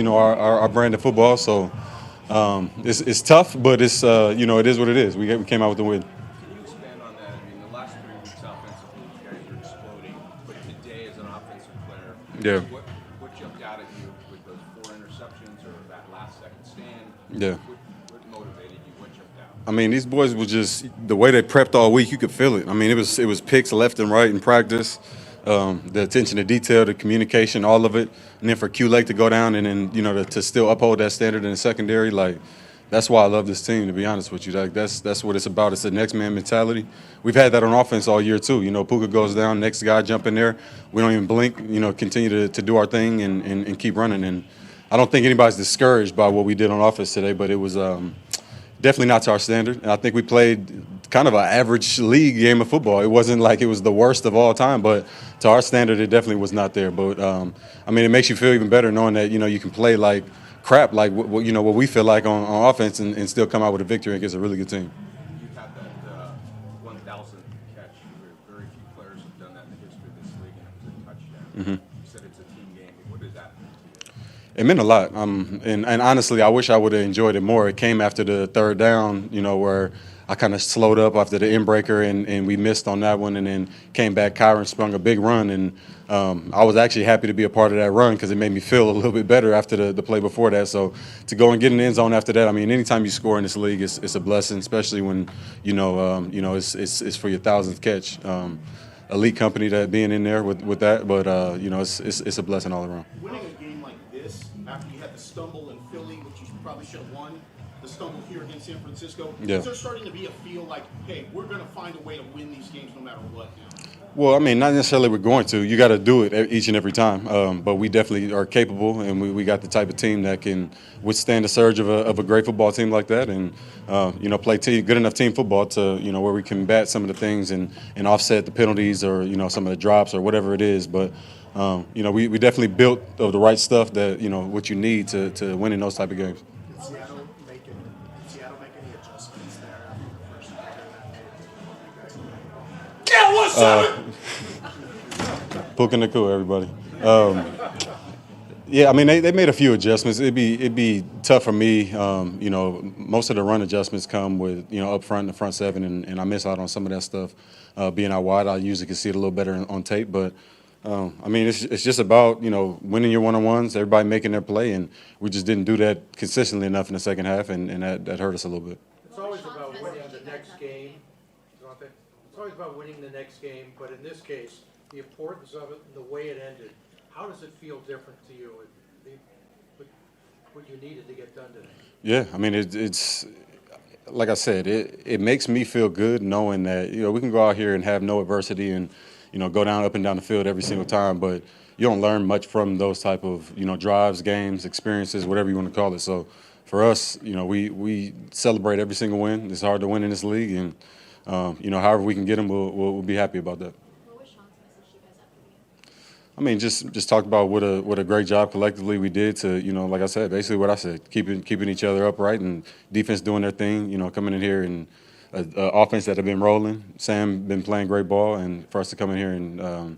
our brand of football. So it's tough, but it's it is what it is. We came out with the win. Can you expand on that? I mean, the last 3 weeks offensively, you guys are exploding. But today, as an offensive player, Yeah. what jumped out at you with those 4 interceptions or that last second stand? Yeah. What motivated you? What jumped out? I mean, these boys were just the way they prepped all week. You could feel it. I mean, it was picks left and right in practice. The attention to detail, the communication, all of it, and then for Q Lake to go down and then to still uphold that standard in the secondary, like that's why I love this team. To be honest with you, like that's what it's about. It's the next man mentality. We've had that on offense all year too. Puka goes down, next guy jump in there. We don't even blink. Continue to do our thing and keep running. And I don't think anybody's discouraged by what we did on offense today, but it was. Definitely not to our standard. And I think we played kind of an average league game of football. It wasn't like it was the worst of all time, but to our standard, it definitely was not there. But, it makes you feel even better knowing that, you can play like crap, like what we feel like on offense and still come out with a victory against a really good team. You had that 1,000th catch. Very few players have done that in the history of this league, and it was a touchdown. Mm-hmm. You said it's a team game. What did that mean to you? It meant a lot. And honestly, I wish I would have enjoyed it more. It came after the third down, where I kind of slowed up after the inbreaker and we missed on that one and then came back. Kyren sprung a big run. And I was actually happy to be a part of that run because it made me feel a little bit better after the play before that. So to go and get in the end zone after that, I mean, anytime you score in this league, it's a blessing, especially when, it's for your 1,000th catch. Elite company that being in there with that, but, it's a blessing all around. Winning a game like this, after you had the stumble in Philly, which you probably should have won, the stumble here against San Francisco, Yeah. is there starting to be a feel like, hey, we're going to find a way to win these games no matter what now? Well, I mean, not necessarily we're going to. You got to do it each and every time. But we definitely are capable, and we got the type of team that can withstand the surge of a great football team like that and, play good enough team football to, where we combat some of the things and offset the penalties or, some of the drops or whatever it is. But, we definitely built of the right stuff that, what you need to win in those type of games. Did Seattle make any adjustments there after the first quarter that made you guys? Yeah, what's up? Puka Naku, everybody. Yeah, I mean, they made a few adjustments. It'd be tough for me. Most of the run adjustments come with, up front in the front seven, and I miss out on some of that stuff. Being out wide, I usually can see it a little better on tape. But, it's just about, winning your one-on-ones, everybody making their play, and we just didn't do that consistently enough in the second half, and that hurt us a little bit. It's always about winning the next game. It's always about winning the next game, but in this case, the importance of it and the way it ended, how does it feel different to you? What you needed to get done today? Yeah, I mean, it's like I said, it makes me feel good knowing that, we can go out here and have no adversity and, go up and down the field every single time, but you don't learn much from those type of, drives, games, experiences, whatever you want to call it. So for us, we celebrate every single win. It's hard to win in this league, and, however we can get them, we'll be happy about that. What was Sean's message to you guys after the game? I mean, just talk about what a great job collectively we did to, like I said, basically what I said, keeping each other upright and defense doing their thing, coming in here and offense that have been rolling. Sam been playing great ball, and for us to come in here and,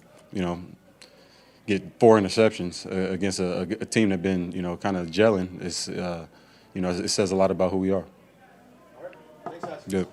get 4 interceptions against a team that been, kind of gelling, it says a lot about who we are. All right. Thanks, guys. Good.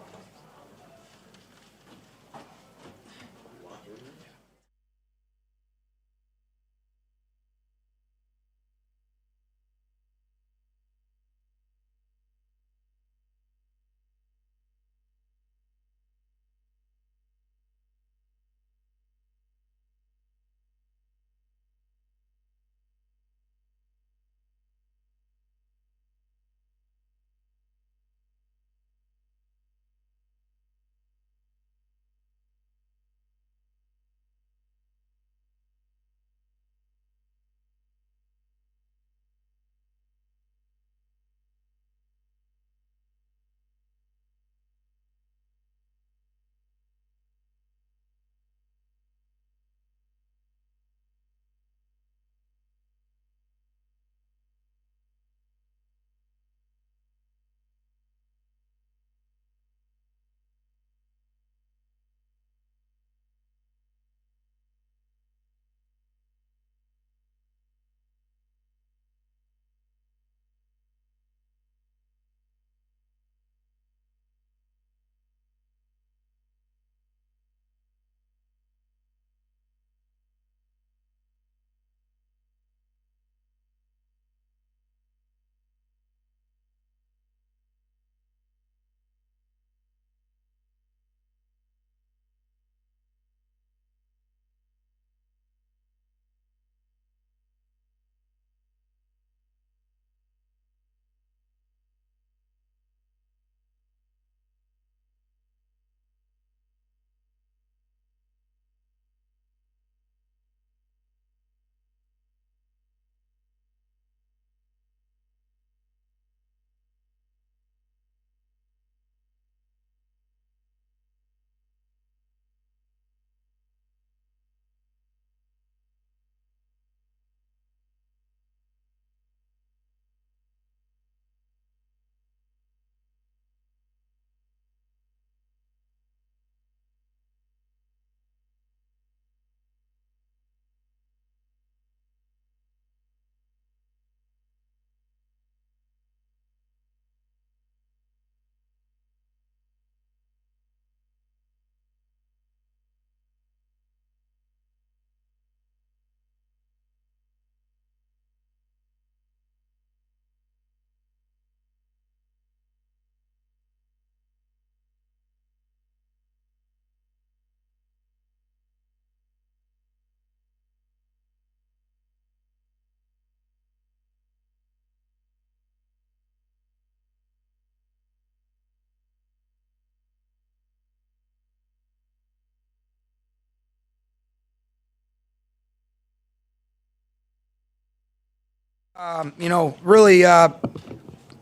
Really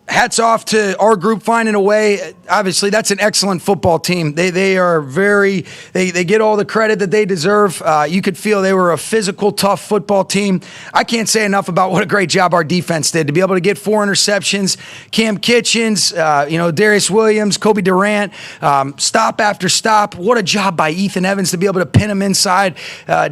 hats off to our group finding a way. Obviously, that's an excellent football team. They are they get all the credit that they deserve. You could feel they were a physical, tough football team. I can't say enough about what a great job our defense did to be able to get 4 interceptions. Kamren Kinchens, Darius Williams, Kobe Durant, stop after stop. What a job by Ethan Evans to be able to pin him inside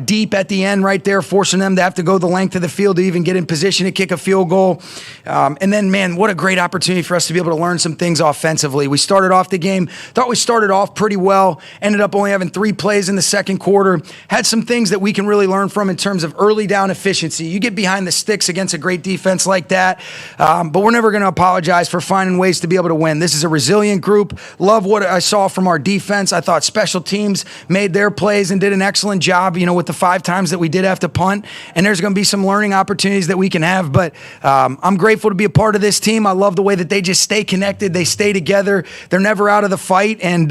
deep at the end right there, forcing them to have to go the length of the field to even get in position to kick a field goal. And then, man, what a great opportunity for us to be able to learn some things offensively. We started off the game, thought we started off pretty well, ended up only having 3 plays in the second quarter, had some things that we can really learn from in terms of early down efficiency. You get behind the sticks against a great defense like that, but we're never going to apologize for finding ways to be able to win. This is a resilient group. Love what I saw from our defense. I thought special teams made their plays and did an excellent job, with the 5 times that we did have to punt, and there's going to be some learning opportunities that we can have, but I'm grateful to be a part of this team. I love the way that they just stay connected. They stay together. They're never out of the fight. And,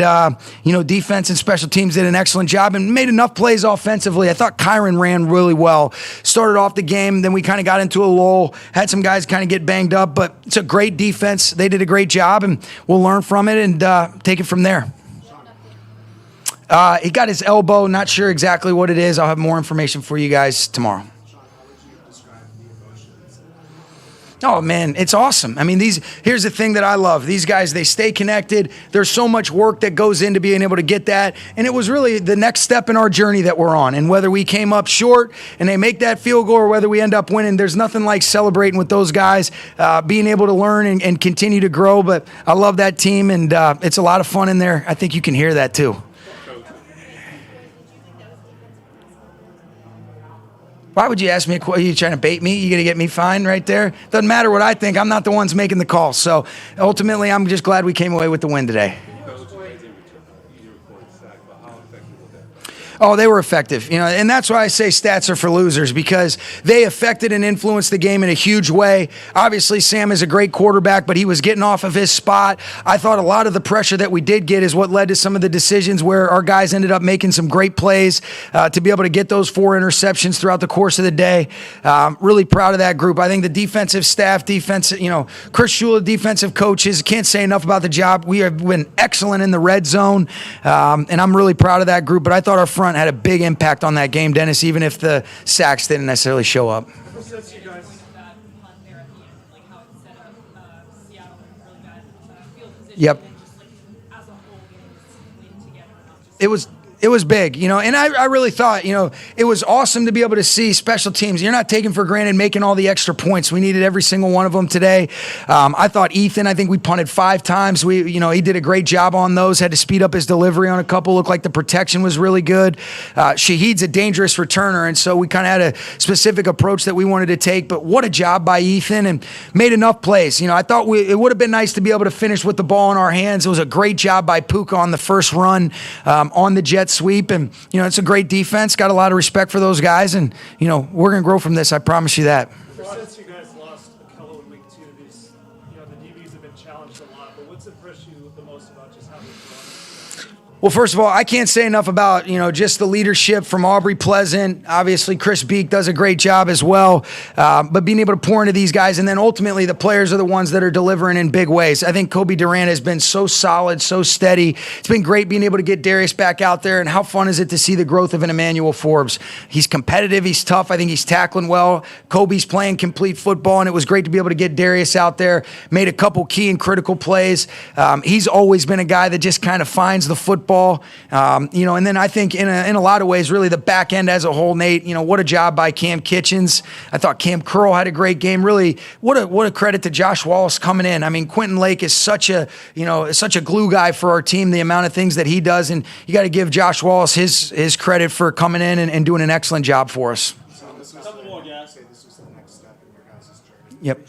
defense and special teams did an excellent job and made enough plays offensively. I thought Kyren ran really well. Started off the game, then we kind of got into a lull, had some guys kind of get banged up, but it's a great defense. They did a great job, and we'll learn from it and take it from there. He got his elbow. Not sure exactly what it is. I'll have more information for you guys tomorrow. Oh, man, it's awesome. I mean, here's the thing that I love. These guys, they stay connected. There's so much work that goes into being able to get that. And it was really the next step in our journey that we're on. And whether we came up short and they make that field goal or whether we end up winning, there's nothing like celebrating with those guys, being able to learn and continue to grow. But I love that team, and it's a lot of fun in there. I think you can hear that, too. Why would you ask me a question? Are you trying to bait me? You going to get me fined right there? Doesn't matter what I think. I'm not the ones making the call. So ultimately, I'm just glad we came away with the win today. Oh, they were effective, and that's why I say stats are for losers, because they affected and influenced the game in a huge way. Obviously, Sam is a great quarterback, but he was getting off of his spot. I thought a lot of the pressure that we did get is what led to some of the decisions where our guys ended up making some great plays to be able to get those 4 interceptions throughout the course of the day. Really proud of that group. I think the defensive staff, Chris Shula, defensive coaches, can't say enough about the job. We have been excellent in the red zone, and I'm really proud of that group, but I thought our front had a big impact on that game, Dennis, even if the sacks didn't necessarily show up. Yep. It was big, and I really thought, it was awesome to be able to see special teams. You're not taking for granted making all the extra points. We needed every single one of them today. I thought Ethan, I think we punted 5 times. He did a great job on those, had to speed up his delivery on a couple. Looked like the protection was really good. Shaheed's a dangerous returner, and so we kind of had a specific approach that we wanted to take, but what a job by Ethan, and made enough plays. I thought it would have been nice to be able to finish with the ball in our hands. It was a great job by Puka on the first run on the jet sweep, and it's a great defense. Got a lot of respect for those guys, and we're gonna grow from this. I promise you that. Since you guys lost a couple in week 2, the DBs have been challenged a lot. But what's impressed you the most about just how they've grown? Well, first of all, I can't say enough about, just the leadership from Aubrey Pleasant. Obviously, Chris Beek does a great job as well. But being able to pour into these guys, and then ultimately the players are the ones that are delivering in big ways. I think Kobe Durant has been so solid, so steady. It's been great being able to get Darius back out there, and how fun is it to see the growth of an Emmanuel Forbes. He's competitive, he's tough, I think he's tackling well. Kobe's playing complete football, and it was great to be able to get Darius out there, made a couple key and critical plays. He's always been a guy that just kind of finds the football. And then I think in a lot of ways, really the back end as a whole, Nate, what a job by Kamren Kinchens. I thought Cam Curl had a great game. Really, what a credit to Josh Wallace coming in. I mean, Quentin Lake is such a glue guy for our team, the amount of things that he does, and you got to give Josh Wallace his credit for coming in and doing an excellent job for us. So this was the next step in your guys' journey. Yep.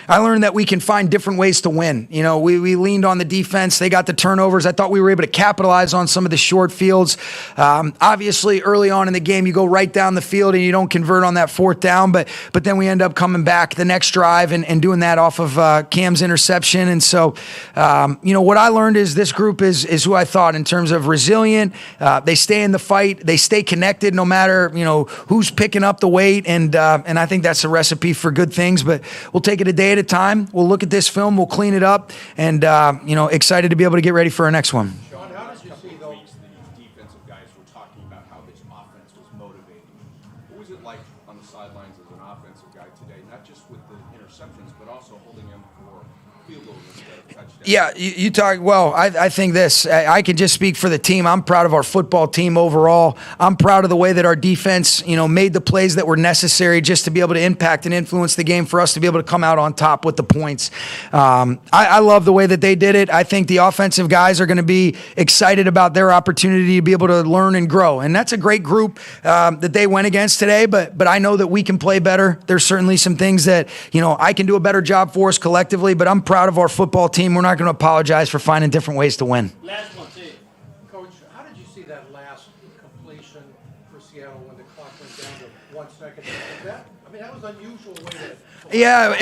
I learned that we can find different ways to win. You know, we leaned on the defense. They got the turnovers. I thought we were able to capitalize on some of the short fields. Obviously, early on in the game, you go right down the field and you don't convert on that fourth down, but then we end up coming back the next drive and doing that off of Cam's interception. And so, you know, what I learned is this group is who I thought in terms of resilient. They stay in the fight. They stay connected no matter, you know, who's picking up the weight. And I think that's a recipe for good things. But we'll take it a day at a time. We'll look at this film. We'll clean it up. And, you know, excited to be able to get ready for our next one. Sean, how did you see those weeks the defensive guys were talking about how this offense was motivating? What was it like on the sidelines as an offensive guy today, not just with the interceptions, but also holding them for field goals instead of touchdowns? Yeah, you talk, well, I think this, I can just speak for the team. I'm proud of our football team overall. I'm proud of the way that our defense, you know, made the plays that were necessary just to be able to impact and influence the game for us to be able to come out on top with the points. I love the way that they did it. I think the offensive guys are going to be excited about their opportunity to be able to learn and grow. And that's a great group that they went against today, but I know that we can play better. There's certainly some things that, you know, I can do a better job for us collectively, but I'm proud of our football team. We're not going to apologize for finding different ways to win. Last one, too. Coach, how did you see that last completion for Seattle when the clock went down to 1 second? That was unusual way to... Yeah,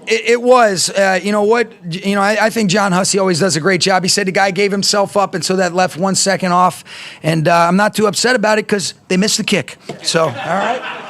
it was. You know what? You know, I think John Hussey always does a great job. He said the guy gave himself up, and so that left 1 second off. And I'm not too upset about it because they missed the kick. So, all right.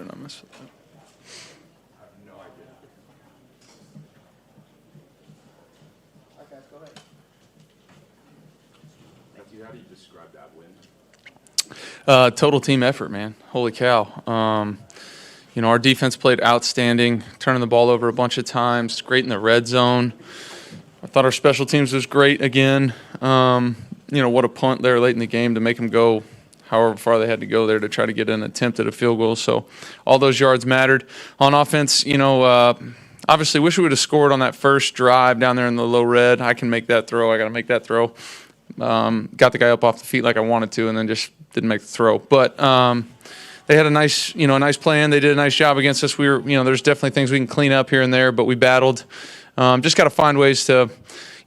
did I miss it? I have no idea. Matthew, how do you describe that win? Total team effort, man. Holy cow. Our defense played outstanding, turning the ball over a bunch of times, great in the red zone. I thought our special teams was great again. What a punt there late in the game to make them go however far they had to go there to try to get an attempt at a field goal. So all those yards mattered. On offense, obviously wish we would have scored on that first drive down there in the low red. I can make that throw. I got to make that throw. Got the guy up off the feet like I wanted to, and then just didn't make the throw. But they had a nice plan. They did a nice job against us. We were, there's definitely things we can clean up here and there, but we battled. Just got to find ways to,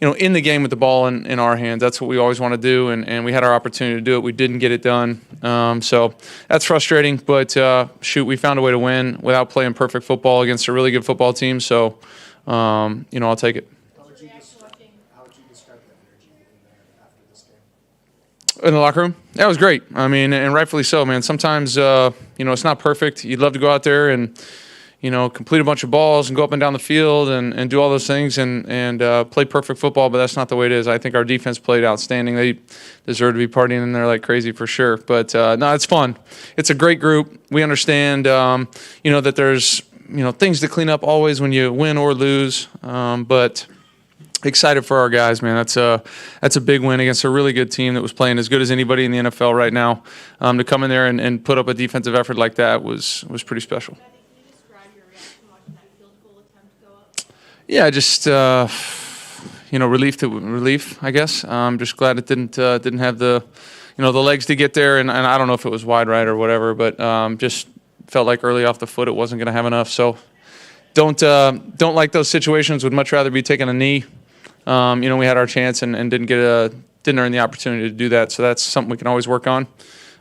in the game with the ball in our hands. That's what we always want to do, and we had our opportunity to do it. We didn't get it done. So that's frustrating, but we found a way to win without playing perfect football against a really good football team. So, I'll take it. How would you describe the energy in there after this game? In the locker room? That was great. I mean, and rightfully so, man. Sometimes, it's not perfect. You'd love to go out there and, complete a bunch of balls and go up and down the field and do all those things and play perfect football, but that's not the way it is. I think our defense played outstanding. They deserve to be partying in there like crazy for sure. But, no, it's fun. It's a great group. We understand, that there's, things to clean up always when you win or lose, but excited for our guys, man. That's a big win against a really good team that was playing as good as anybody in the NFL right now. To come in there and put up a defensive effort like that was pretty special. Can you describe your reaction watching that field goal attempt go up? Yeah, just relief, I guess. I'm just glad it didn't have the the legs to get there, and I don't know if it was wide right or whatever, but just felt like early off the foot it wasn't going to have enough. So don't like those situations. Would much rather be taking a knee. We had our chance and didn't earn the opportunity to do that. So that's something we can always work on.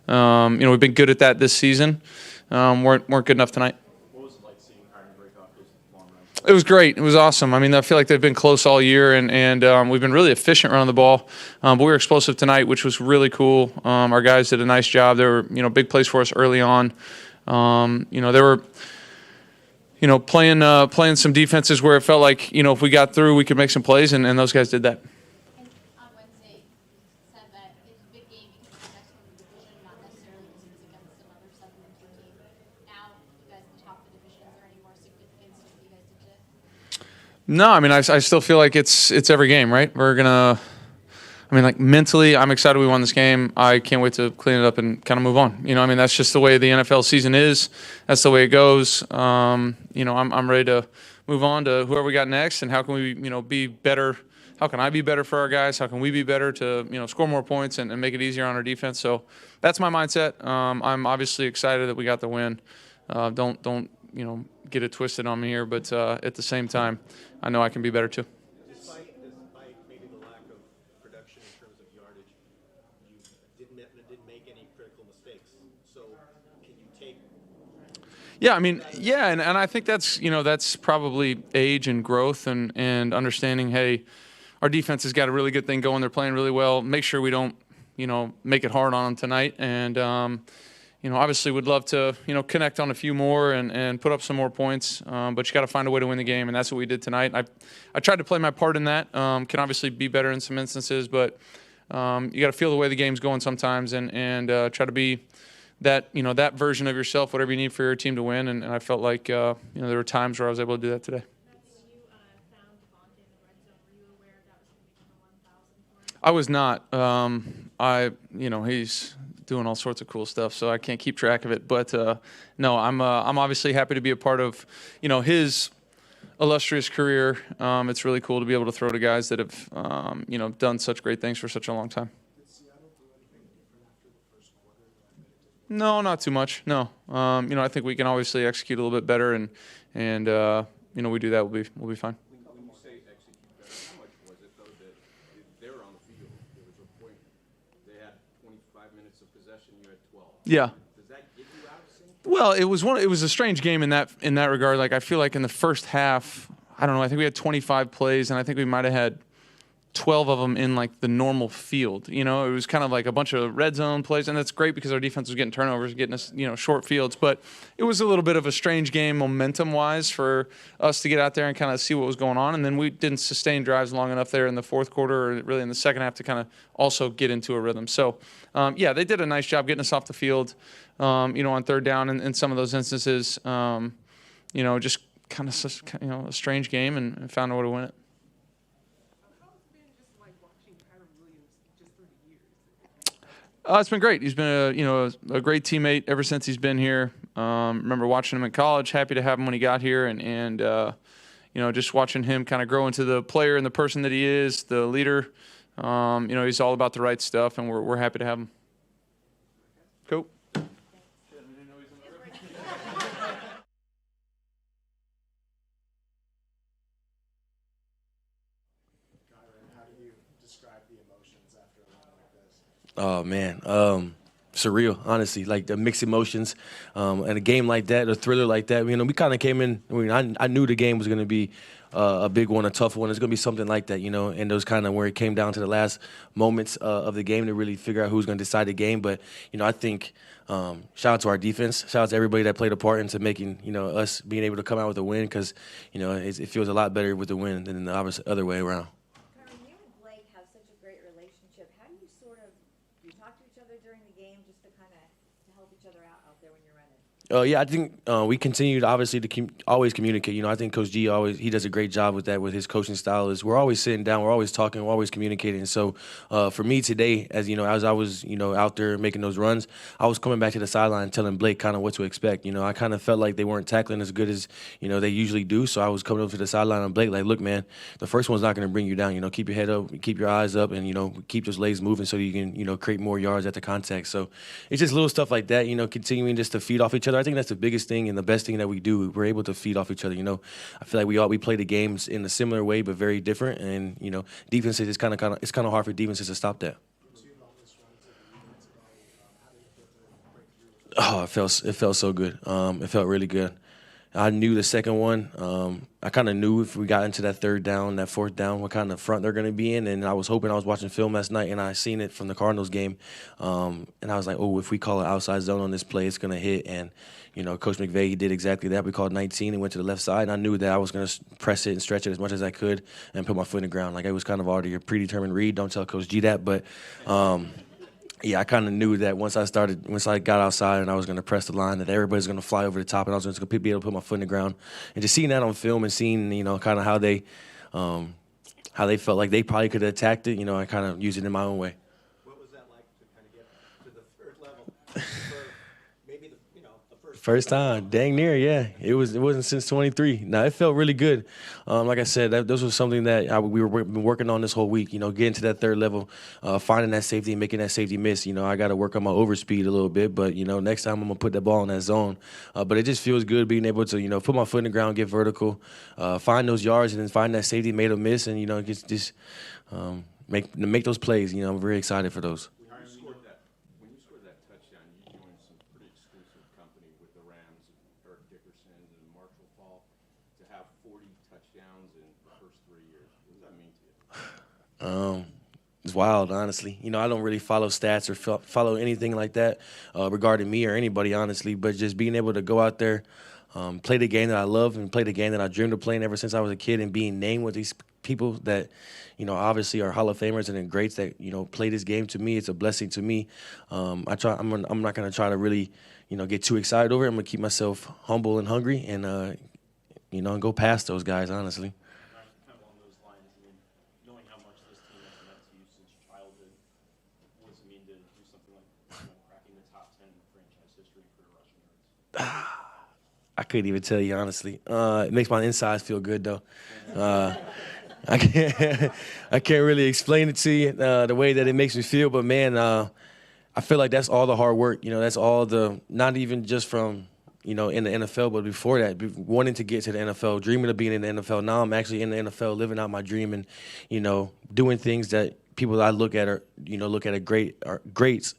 We've been good at that this season. Weren't good enough tonight. What was it like seeing Kyren break off those long runs? It was great. It was awesome. I mean, I feel like they've been close all year, and we've been really efficient running the ball. But we were explosive tonight, which was really cool. Our guys did a nice job. They were, big plays for us early on. They were, playing some defenses where it felt like, if we got through, we could make some plays, and those guys did that. And on Wednesday, you said that it's a big game because it's the next one in the division, not necessarily because it's against another 7-2 team. Now, you guys at the top of the division, is there any more significance to what you guys did today? No, I mean, I still feel like it's every game, right? We're gonna. I mean, like mentally, I'm excited we won this game. I can't wait to clean it up and kind of move on. That's just the way the NFL season is. That's the way it goes. I'm ready to move on to whoever we got next, and how can we, be better? How can I be better for our guys? How can we be better to, score more points and make it easier on our defense? So that's my mindset. I'm obviously excited that we got the win. Don't get it twisted on me here, but at the same time, I know I can be better too. Despite maybe the lack of production in terms of yardage, you didn't make any critical mistakes. So can you take? Yeah, I mean, and I think that's probably age and growth and understanding, hey, our defense has got a really good thing going. They're playing really well. Make sure we don't, make it hard on them tonight. And, obviously would love to, connect on a few more and put up some more points. But you got to find a way to win the game, and that's what we did tonight. I tried to play my part in that. Can obviously be better in some instances, but you got to feel the way the game's going sometimes and try to be that, that version of yourself, whatever you need for your team to win. And I felt like, there were times where I was able to do that today. When you found Davante in the red zone, were you aware that was going to become a 1,000 for him? I was not. He's doing all sorts of cool stuff, so I can't keep track of it. But no, I'm obviously happy to be a part of, his illustrious career. It's really cool to be able to throw to guys that have, done such great things for such a long time. Did Seattle do anything different after the first quarter? No, not too much. No, I think we can obviously execute a little bit better, and we do that. We'll be fine. When you say execute better, how much was it, though, that they were on the field? There was a point they had 25 minutes of possession, you had 12. Yeah. Does that get you out of sync? Well, it was a strange game in that regard. Like, I feel like in the first half, I don't know, I think we had 25 plays, and I think we might have had 12 of them in like the normal field. You know, it was kind of like a bunch of red zone plays, and that's great because our defense was getting turnovers, getting us, short fields. But it was a little bit of a strange game momentum-wise for us to get out there and kind of see what was going on. And then we didn't sustain drives long enough there in the fourth quarter or really in the second half to kind of also get into a rhythm. So, they did a nice job getting us off the field, on third down in some of those instances. Just kind of, a strange game and found a way to win it. It's been great. He's been a great teammate ever since he's been here. Remember watching him in college. Happy to have him when he got here, and just watching him kind of grow into the player and the person that he is, the leader. He's all about the right stuff, and we're happy to have him. Cool. Oh man, surreal, honestly. Like the mixed emotions, and a game like that, a thriller like that. We kind of came in. I knew the game was going to be a big one, a tough one. It's going to be something like that, and those kind of where it came down to the last moments of the game to really figure out who's going to decide the game. But I think shout out to our defense, shout out to everybody that played a part into making us being able to come out with a win, because it feels a lot better with the win than the opposite other way around. I think we continued obviously to always communicate. I think Coach G he does a great job with that, with his coaching style. Is we're always sitting down, we're always talking, we're always communicating. So for me today, as I was out there making those runs, I was coming back to the sideline telling Blake kind of what to expect. I kind of felt like they weren't tackling as good as they usually do. So I was coming up to the sideline and Blake like, look, man, the first one's not going to bring you down. Keep your head up, keep your eyes up, and keep those legs moving so you can create more yards at the contact. So it's just little stuff like that. Continuing just to feed off each other. I think that's the biggest thing and the best thing that we do. We're able to feed off each other. I feel like we play the games in a similar way but very different. And defenses it's kind of hard for defenses to stop that. Oh, it felt so good. It felt really good. I knew the second one. I kind of knew if we got into that third down, that fourth down, what kind of front they're going to be in. And I was hoping. I was watching film last night, and I seen it from the Cardinals game. And I was like, oh, if we call an outside zone on this play, it's going to hit. And, Coach McVay, he did exactly that. We called 19 and went to the left side. And I knew that I was going to press it and stretch it as much as I could and put my foot in the ground. Like, it was kind of already a predetermined read. Don't tell Coach G that. But, I kind of knew that once I got outside and I was going to press the line, that everybody's going to fly over the top, and I was just going to be able to put my foot in the ground. And just seeing that on film and seeing, kind of how they felt like they probably could have attacked it, I kind of used it in my own way. What was that like to kind of get to the third level for maybe the First time, dang near, yeah. It wasn't since 23. Now, it felt really good. Like I said, this was something that we were been working on this whole week. Getting to that third level, finding that safety and making that safety miss. I got to work on my overspeed a little bit, but next time I'm gonna put that ball in that zone. But it just feels good being able to put my foot in the ground, get vertical, find those yards, and then find that safety made a miss, and just make those plays. I'm very excited for those. When you scored that touchdown, you joined some pretty exclusive company with the Rams, Eric Dickerson and Marshall Faulk, to have 40 touchdowns in the first 3 years. What does that mean to you? It's wild, honestly. I don't really follow stats or follow anything like that regarding me or anybody, honestly. But just being able to go out there, play the game that I love and play the game that I dreamed of playing ever since I was a kid, and being named with these people that, obviously are Hall of Famers and greats that, play this game. To me, it's a blessing to me. I'm not going to try to really, get too excited over it. I'm going to keep myself humble and hungry and, and go past those guys, honestly. Kind of along those lines, knowing how much this team has meant to you since childhood, what does it mean to do something like cracking the top 10 in franchise history for rushing yards? I couldn't even tell you, honestly. It makes my insides feel good, though. I can't really explain it to you the way that it makes me feel, but, man, I feel like that's all the hard work. That's all not even just from, in the NFL, but before that, wanting to get to the NFL, dreaming of being in the NFL. Now I'm actually in the NFL, living out my dream and, doing things that people that I look at greats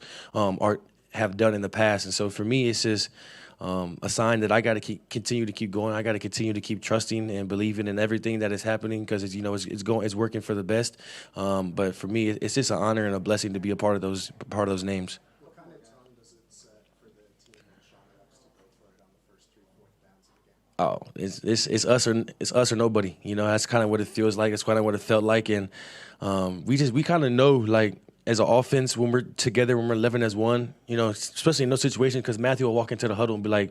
have done in the past. And so for me, it's just a sign that I got to continue to keep going. I got to continue to keep trusting and believing in everything that is happening because it's working for the best. But for me, it's just an honor and a blessing to be a part of those names. What kind of tone does it set for the team when Sean McVay to go for it on the first 3/4 downs of the game? Oh, it's us or nobody. That's kind of what it feels like. It's kind of what it felt like, and we kind of know like as an offense when we're together, when we're 11 as one. Especially in those situations, because Matthew will walk into the huddle and be like,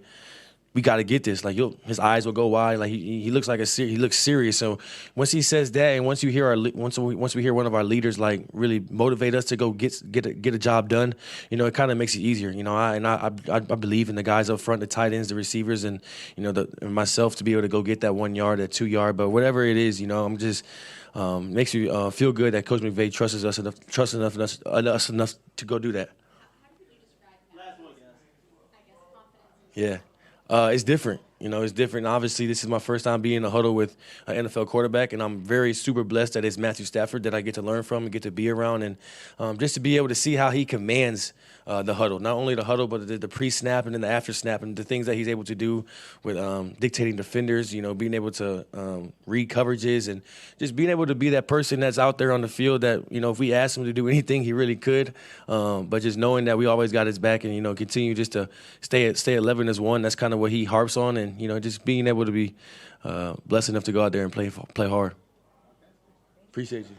"We got to get this." Like his eyes will go wide. Like he looks like he looks serious. So once he says that, and once we hear one of our leaders like really motivate us to go get a job done, it kind of makes it easier. I believe in the guys up front, the tight ends, the receivers, and and myself to be able to go get that 1 yard, that 2 yard. But whatever it is, I'm just makes you feel good that Coach McVay trusts us enough to go do that. Yeah. It's different. It's different. Obviously, this is my first time being in a huddle with an NFL quarterback, and I'm very super blessed that it's Matthew Stafford that I get to learn from and get to be around, and just to be able to see how he commands the huddle. Not only the huddle, but the pre-snap and then the after-snap and the things that he's able to do with dictating defenders, being able to read coverages and just being able to be that person that's out there on the field that, if we asked him to do anything, he really could. But just knowing that we always got his back and, continue just to stay 11 as one, that's kind of what he harps on. And, just being able to be blessed enough to go out there and play hard. Appreciate you.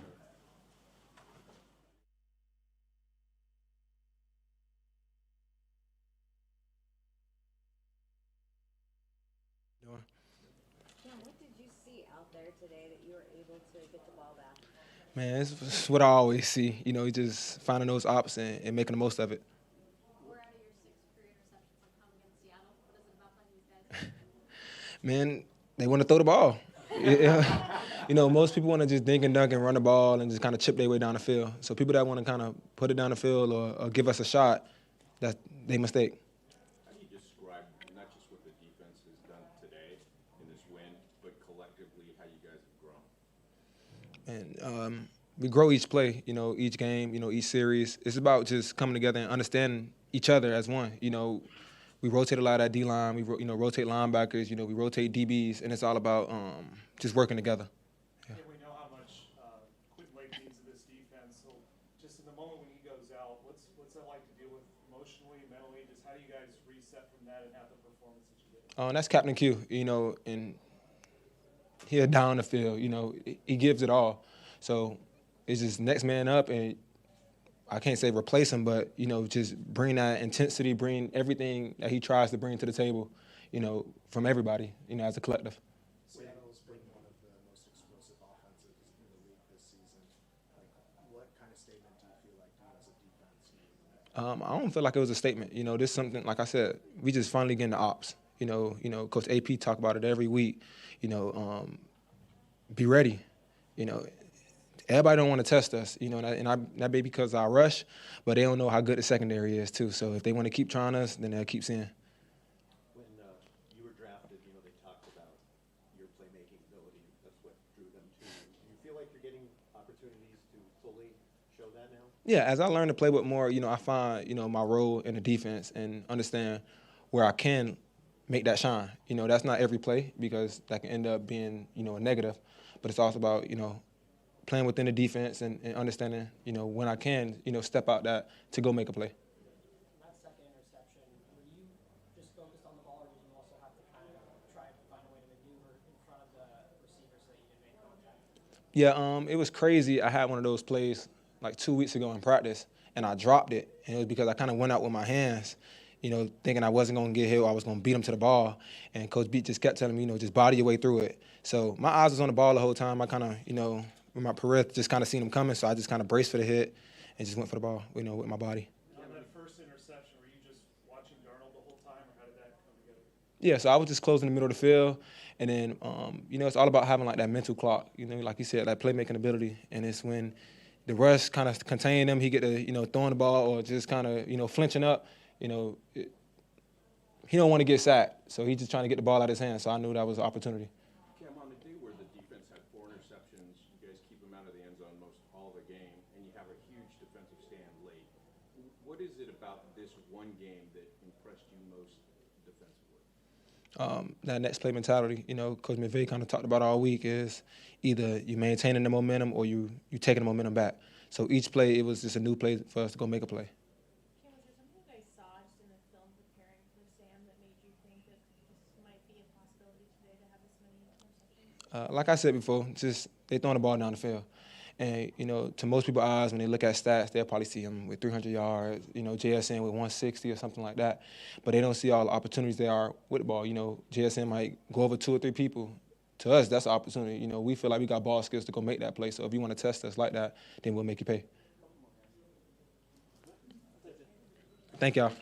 Sean, what did you see out there today that you were able to get the ball back? Man, it's what I always see. Just finding those ops and making the most of it. We're out of your 6 career interceptions at home against Seattle. What is it about playing these guys? Man, they want to throw the ball. Most people want to just dink and dunk and run the ball and just kind of chip their way down the field. So people that want to kind of put it down the field or give us a shot, that's their mistake. How do you describe not just what the defense has done today in this win, but collectively how you guys have grown? And we grow each play, each game, each series. It's about just coming together and understanding each other as one. We rotate a lot at D-line. We rotate linebackers. We rotate DBs, and it's all about just working together. Yeah. We know how much Quinn Lake means to this defense. So, just in the moment when he goes out, what's that like to deal with emotionally, mentally? Just how do you guys reset from that and have the performance that you did? That's Captain Q. And he'll down the field. He gives it all. So it's just next man up, and I can't say replace him, but, just bring that intensity, bring everything that he tries to bring to the table, from everybody, as a collective. Seattle's been one of the most explosive offenses in the league this season. What kind of statement do you feel like you as a defense? I don't feel like it was a statement. This is something, like I said, we just finally getting the ops. Coach AP talk about it every week. Be ready. Everybody don't want to test us, that may be because I rush, but they don't know how good the secondary is too. So if they want to keep trying us, then they'll keep seeing. When you were drafted, they talked about your playmaking ability. That's what drew them to you. Do you feel like you're getting opportunities to fully show that now? Yeah, as I learn to play with more, I find, my role in the defense and understand where I can make that shine. That's not every play because that can end up being, a negative, but it's also about, playing within the defense and understanding, when I can, step out that to go make a play. That second interception, were you just focused on the ball, or did you also have to kind of try to find a way to maneuver in front of the receivers so that you didn't make contact? Yeah, it was crazy. I had one of those plays like 2 weeks ago in practice, and I dropped it, and it was because I kind of went out with my hands, thinking I wasn't going to get hit or I was going to beat him to the ball, and Coach B just kept telling me, just body your way through it. So my eyes was on the ball the whole time. I kind of, with my peripheral, just kind of seen him coming, so I just kind of braced for the hit and just went for the ball, with my body. On that first interception, were you just watching Darnold the whole time, or how did that come together? Yeah, so I was just closing the middle of the field, and then, it's all about having, like, that mental clock, like you said, that playmaking ability, and it's when the rush kind of contain him, he get to, throwing the ball or just kind of, flinching up, he don't want to get sacked, so he's just trying to get the ball out of his hands, so I knew that was an opportunity. Cam, on the day where the defense had 4 interceptions, you guys keep them out of the end zone most all the game, and you have a huge defensive stand late. What is it about this one game that impressed you most defensively? that next play mentality. You know, Coach McVay kind of talked about all week is either you maintaining the momentum or you taking the momentum back. So each play, it was just a new play for us to go make a play. Cam, was there something you guys saw just in the film preparing for Sam that made you think that this might be a possibility today to have this many interceptions? Like I said before, just they throwing the ball down the field. And, you know, to most people's eyes, when they look at stats, they'll probably see him with 300 yards, you know, JSN with 160 or something like that. But they don't see all the opportunities there are with the ball. You know, JSN might go over 2 or 3 people. To us, that's an opportunity. You know, we feel like we got ball skills to go make that play. So if you want to test us like that, then we'll make you pay. Thank y'all.